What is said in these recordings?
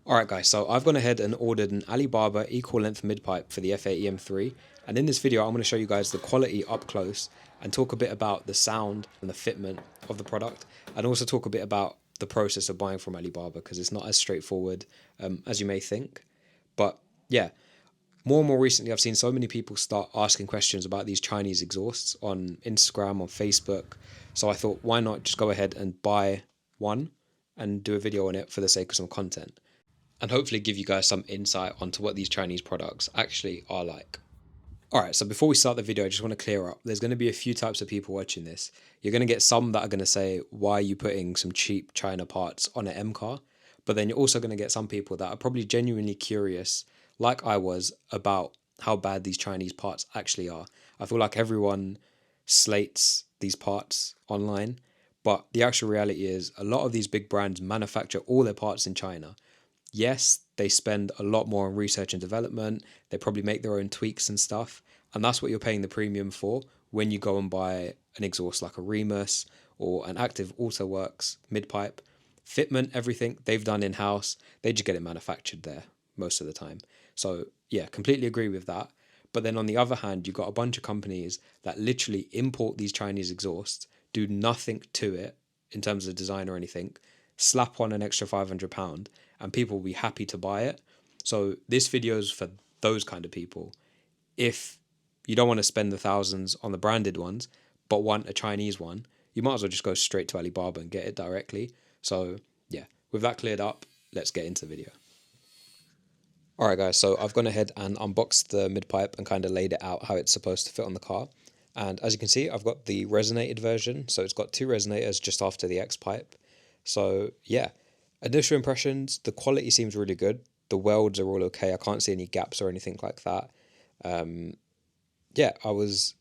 Alright guys, so I've gone ahead and ordered an Alibaba equal length mid-pipe for the F80 M3, and in this video I'm going to show you guys the quality up close and talk a bit about the sound and the fitment of the product, and also talk a bit about the process of buying from Alibaba because it's not as straightforward as you may think. But yeah, more and more recently I've seen so many people start asking questions about these Chinese exhausts on Instagram, on Facebook, so I thought why not just go ahead and buy one and do a video on it for the sake of some content and hopefully give you guys some insight onto what these Chinese products actually are like. Alright, so before we start the video, I just want to clear up. There's going to be a few types of people watching this. You're going to get some that are going to say, why are you putting some cheap China parts on an M car? But then you're also going to get some people that are probably genuinely curious, like I was, about how bad these Chinese parts actually are. I feel like everyone slates these parts online, but the actual reality is a lot of these big brands manufacture all their parts in China. Yes, they spend a lot more on research and development. They probably make their own tweaks and stuff. And that's what you're paying the premium for when you go and buy an exhaust like a Remus or an Active AutoWorks mid-pipe. Fitment, everything they've done in-house. They just get it manufactured there most of the time. So yeah, completely agree with that. But then on the other hand, you've got a bunch of companies that literally import these Chinese exhausts, do nothing to it in terms of design or anything, slap on an extra £500 and people will be happy to buy it. So this video is for those kind of people. If you don't want to spend the thousands on the branded ones, but want a Chinese one, you might as well just go straight to Alibaba and get it directly. So yeah, with that cleared up, let's get into the video. Alright guys, so I've gone ahead and unboxed the mid-pipe and kind of laid it out how it's supposed to fit on the car. And as you can see, I've got the resonated version. So it's got two resonators just after the X-pipe. So yeah, initial impressions, the quality seems really good. The welds are all okay. I can't see any gaps or anything like that. Yeah, I was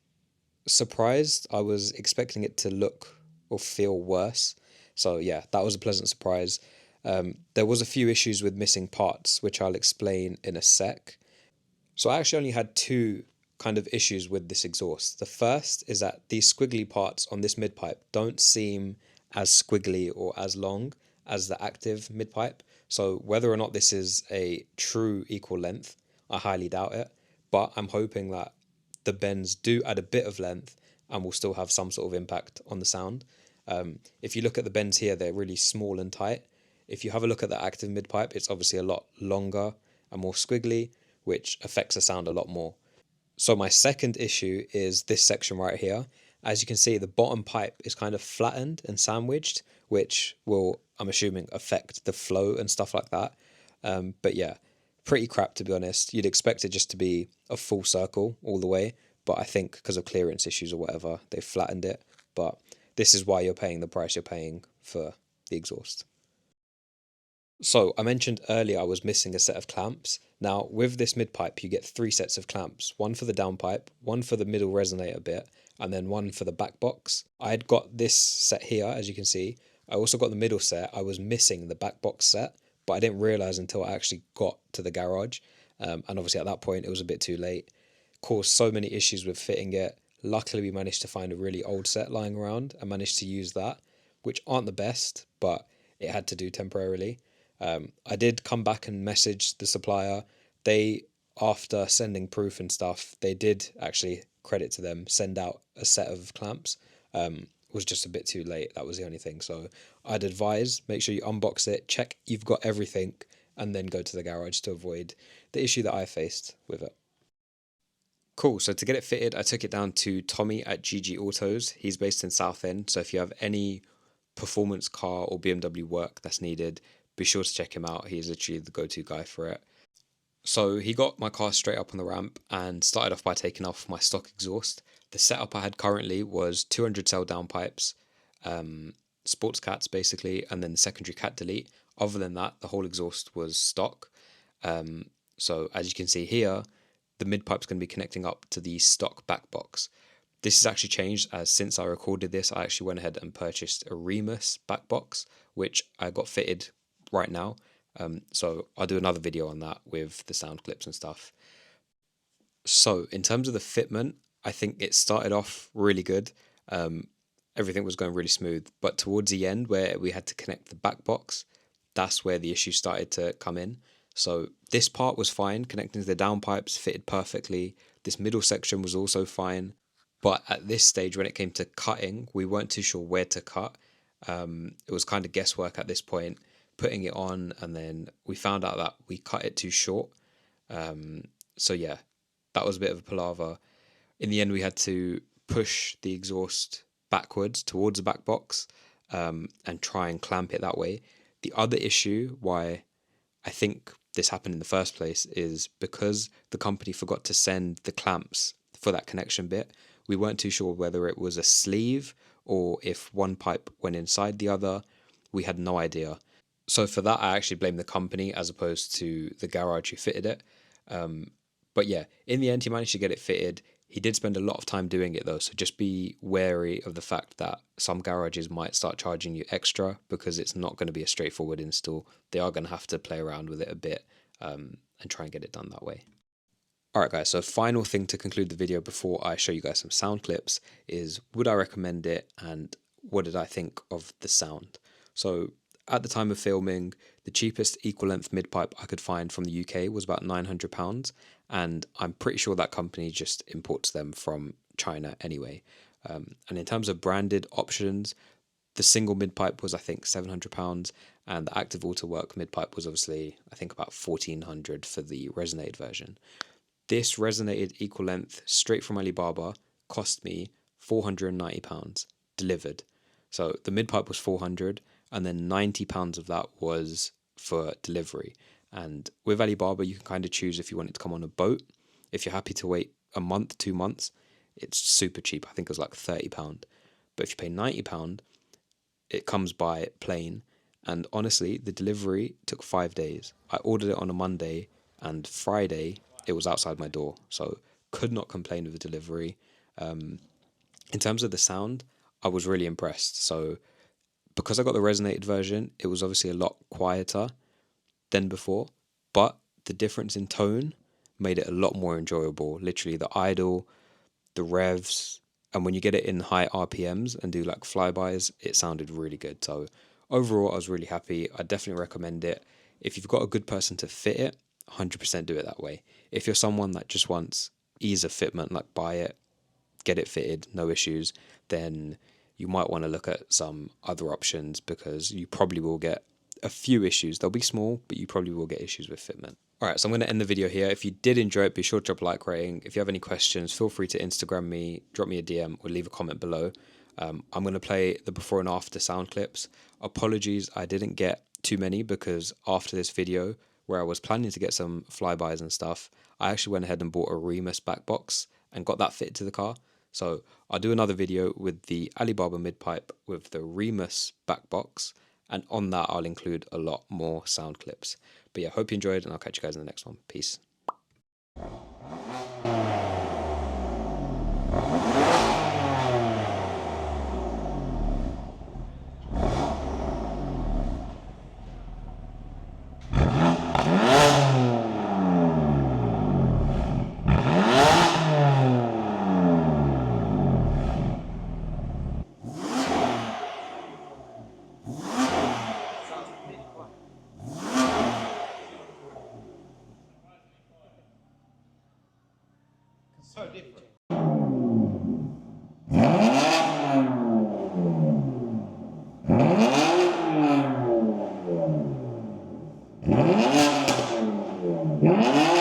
surprised. I was expecting it to look or feel worse. So yeah, that was a pleasant surprise. There was a few issues with missing parts, which I'll explain in a sec. So I actually only had two kind of issues with this exhaust. The first is that these squiggly parts on this mid-pipe don't seem as squiggly or as long as the active mid-pipe. So whether or not this is a true equal length, I highly doubt it. But I'm hoping that the bends do add a bit of length and will still have some sort of impact on the sound. If you look at the bends here, they're really small and tight. If you have a look at the active mid-pipe, it's obviously a lot longer and more squiggly, which affects the sound a lot more. So my second issue is this section right here. As you can see, the bottom pipe is kind of flattened and sandwiched, which will, I'm assuming, affect the flow and stuff like that. But yeah, pretty crap to be honest. You'd expect it just to be a full circle all the way, but I think because of clearance issues or whatever, they've flattened it. But this is why you're paying the price you're paying for the exhaust. So I mentioned earlier I was missing a set of clamps. Now with this mid-pipe you get three sets of clamps, one for the downpipe, one for the middle resonator bit, and then one for the back box. I had got this set here, as you can see. I also got the middle set. I was missing the back box set, but I didn't realise until I actually got to the garage. And obviously at that point it was a bit too late. Caused so many issues with fitting it. Luckily we managed to find a really old set lying around and managed to use that, which aren't the best, but it had to do temporarily. I did come back and message the supplier. They, after sending proof and stuff, they did actually, credit to them, send out a set of clamps. Was just a bit too late. That was the only thing. So I'd advise, make sure you unbox it, check you've got everything, and then go to the garage to avoid the issue that I faced with it. Cool, so to get it fitted, I took it down to Tommy at GG Autos. He's based in Southend, so if you have any performance car or BMW work that's needed, be sure to check him out. He's literally the go-to guy for it. So he got my car straight up on the ramp and started off by taking off my stock exhaust. The setup I had currently was 200 cell downpipes, sports cats basically, and then the secondary cat delete. Other than that, the whole exhaust was stock. So as you can see here, the mid-pipe's going to be connecting up to the stock back box. This has actually changed as since I recorded this, I actually went ahead and purchased a Remus back box, which I got fitted right now. So I'll do another video on that with the sound clips and stuff. So in terms of the fitment, I think it started off really good. Everything was going really smooth, but towards the end where we had to connect the back box, that's where the issue started to come in. So this part was fine, connecting to the downpipes fitted perfectly. This middle section was also fine. But at this stage, when it came to cutting, we weren't too sure where to cut. It was kind of guesswork at this point, putting it on, and then we found out that we cut it too short. So yeah, that was a bit of a palaver. In the end, we had to push the exhaust backwards towards the back box, and try and clamp it that way. The other issue why I think this happened in the first place is because the company forgot to send the clamps for that connection bit. We weren't too sure whether it was a sleeve or if one pipe went inside the other. We had no idea. So for that, I actually blame the company as opposed to the garage who fitted it. But yeah, in the end, he managed to get it fitted. He did spend a lot of time doing it though, so just be wary of the fact that some garages might start charging you extra because it's not going to be a straightforward install. They are going to have to play around with it a bit, and try and get it done that way. Alright guys, so final thing to conclude the video before I show you guys some sound clips is, would I recommend it and what did I think of the sound? So at the time of filming, the cheapest equal length mid pipe I could find from the UK was about £900, and I'm pretty sure that company just imports them from China anyway. And in terms of branded options, the single mid pipe was I think £700, and the active auto work mid pipe was obviously I think about £1,400 for the resonated version. This resonated equal length straight from Alibaba cost me £490 delivered. So the mid pipe was £400, and then £90 of that was for delivery. And with Alibaba, you can kind of choose if you want it to come on a boat. If you're happy to wait a month, 2 months, it's super cheap. I think it was like £30. But if you pay £90, it comes by plane. And honestly, the delivery took 5 days. I ordered it on a Monday, and Friday it was outside my door. So could not complain with the delivery. In terms of the sound, I was really impressed. So because I got the resonated version, it was obviously a lot quieter than before, but the difference in tone made it a lot more enjoyable. Literally the idle, the revs, and when you get it in high RPMs and do like flybys, it sounded really good. So overall, I was really happy. I definitely recommend it. If you've got a good person to fit it, 100% do it that way. If you're someone that just wants ease of fitment, like buy it, get it fitted, no issues, then you might want to look at some other options because you probably will get a few issues. They'll be small, but you probably will get issues with fitment. Alright, so I'm going to end the video here. If you did enjoy it, be sure to drop a like rating. If you have any questions, feel free to Instagram me, drop me a DM, or leave a comment below. I'm going to play the before and after sound clips. Apologies, I didn't get too many because after this video, where I was planning to get some flybys and stuff, I actually went ahead and bought a Remus backbox and got that fitted to the car. So I'll do another video with the Alibaba mid-pipe with the Remus backbox, and on that I'll include a lot more sound clips. But yeah, hope you enjoyed, and I'll catch you guys in the next one. Peace. So different. Yeah.